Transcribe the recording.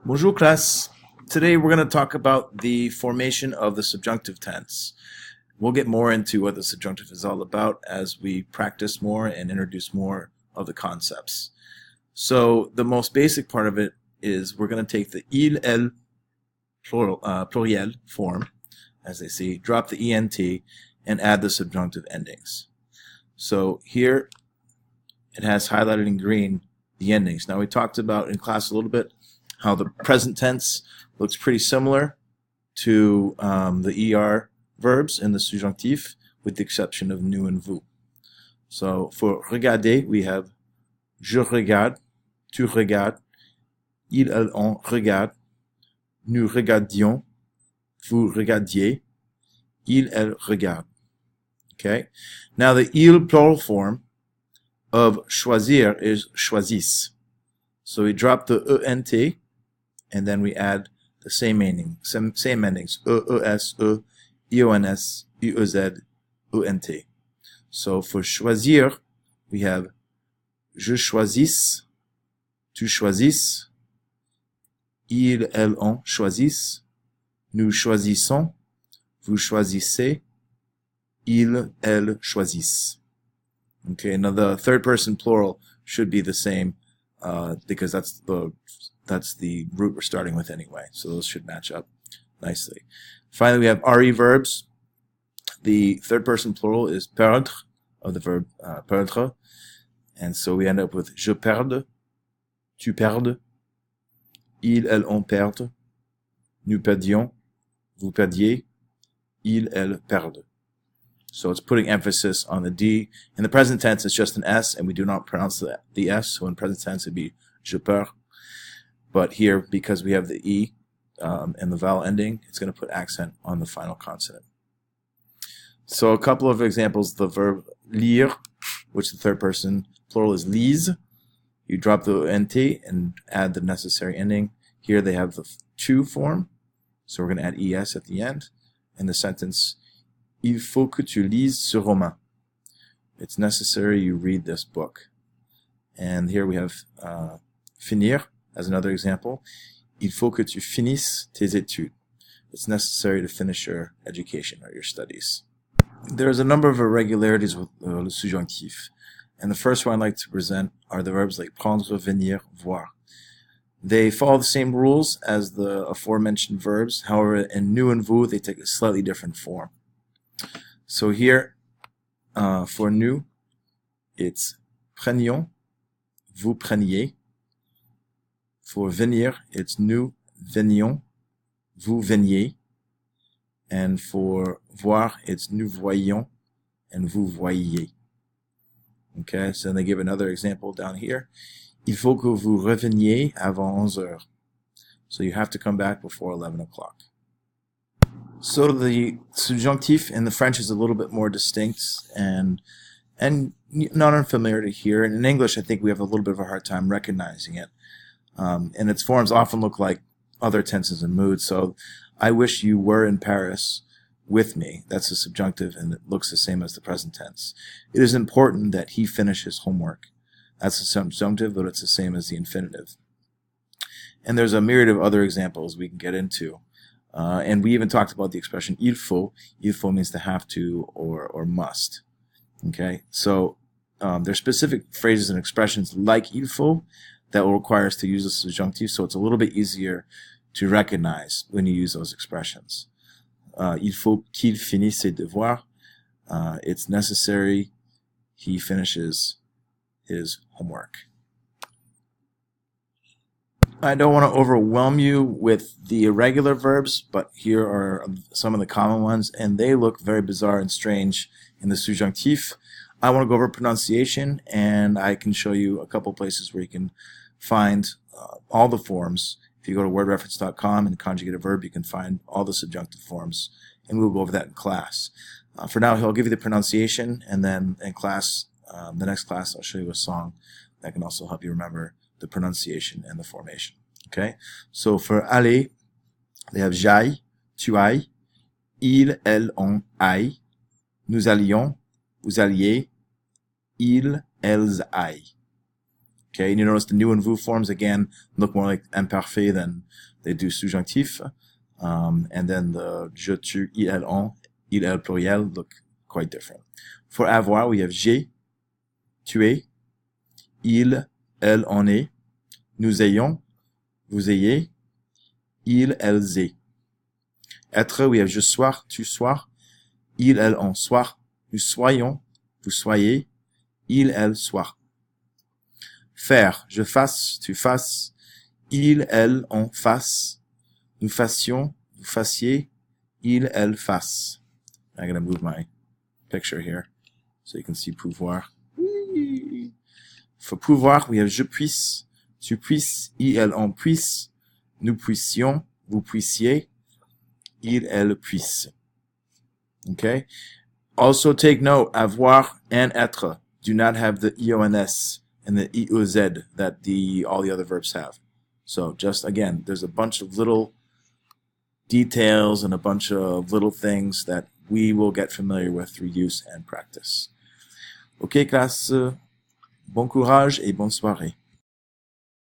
Bonjour class. Today we're going to talk about the formation of the subjunctive tense. We'll get more into what the subjunctive is all about as we practice more and introduce more of the concepts. So the most basic part of it is we're going to take the il, elle pluriel form, as they see, drop the ent, and add the subjunctive endings. So here it has highlighted in green the endings. Now we talked about in class a little bit how the present tense looks pretty similar to the ER verbs in the subjonctif, with the exception of nous and vous. So for regarder, we have je regarde, tu regardes, il, elle, on regarde, nous regardions, vous regardiez, il, elle regarde. Okay? Now the il plural form of choisir is choisissent. So we drop the ent, and then we add the same endings, es, ions, uez, ent. So for choisir, we have je choisisse, tu choisisses, il, elle, on choisissent, nous choisissons, vous choisissez, il, elle choisissent. Okay, now the third person plural should be the same because that's the root we're starting with anyway. So those should match up nicely. Finally, we have RE verbs. The third person plural is perdre, of the verb perdre. And so we end up with je perde, tu perdes, il, elle, on perdent, nous perdions, vous perdiez, il, elle perdent. So it's putting emphasis on the D. In the present tense, it's just an S, and we do not pronounce the S. So in present tense, it'd be je perds. But here, because we have the E and the vowel ending, it's going to put accent on the final consonant. So a couple of examples, the verb lire, which the third person plural is lise. You drop the ent and add the necessary ending. Here they have the to form, so we're going to add es at the end. In the sentence, il faut que tu lises ce roman. It's necessary you read this book. And here we have finir as another example. Il faut que tu finisses tes études. It's necessary to finish your education or your studies. There's a number of irregularities with le subjonctif. And the first one I'd like to present are the verbs like prendre, venir, voir. They follow the same rules as the aforementioned verbs. However, in nous and vous, they take a slightly different form. So here, for nous, it's prenions, vous preniez. For venir, it's nous venions, vous veniez. And for voir, it's nous voyions, and vous voyiez. Okay, so then they give another example down here. Il faut que vous reveniez avant 11 heures. So you have to come back before 11 o'clock. So the subjunctif in the French is a little bit more distinct and not unfamiliar to hear. And in English, I think we have a little bit of a hard time recognizing it. And its forms often look like other tenses and moods. So I wish you were in Paris with me. That's the subjunctive, and it looks the same as the present tense. It is important that he finish his homework. That's the subjunctive, but it's the same as the infinitive. And there's a myriad of other examples we can get into. And we even talked about the expression il faut. Il faut means to have to or must. Okay, so there's specific phrases and expressions like il faut that will require us to use the subjunctive, so it's a little bit easier to recognize when you use those expressions. Il faut qu'il finisse ses devoirs. It's necessary he finishes his homework. I don't want to overwhelm you with the irregular verbs, but here are some of the common ones, and they look very bizarre and strange in the subjunctif. I want to go over pronunciation, and I can show you a couple places where you can find all the forms. If you go to wordreference.com and conjugate a verb, you can find all the subjunctive forms, and we'll go over that in class. For now, he'll give you the pronunciation, and then in class, the next class, I'll show you a song that can also help you remember the pronunciation and the formation. Okay? So for aller, they have j'aille, tu ailles, il, elle, on aille, nous allions, vous alliez, ils, elles aillent. Okay, and you notice the nous and vous forms again look more like imparfait than they do subjonctif. And then the je, tu, il, elle, on, il, elle, pluriel look quite different. For avoir, we have j'ai, tu es, il, elle, on est, nous ayons, vous ayez, il, elles, aient. Être, we have je sois, tu sois, il, elle, on soit, nous soyons, vous soyez, il, elle, soit. Faire, je fasse, tu fasses, il, elle, on fasse, nous fassions, vous fassiez, il, elle, fasse. I'm going to move my picture here so you can see pouvoir. For pouvoir, we have je puisse, tu puisses, il, elle, on puisse, nous puissions, vous puissiez, il, elle, puisse. Okay? Also take note, avoir and être do not have the EONS and the EOZ that all the other verbs have. So just again, there's a bunch of little details and a bunch of little things that we will get familiar with through use and practice. Ok, classe, bon courage et bonne soirée.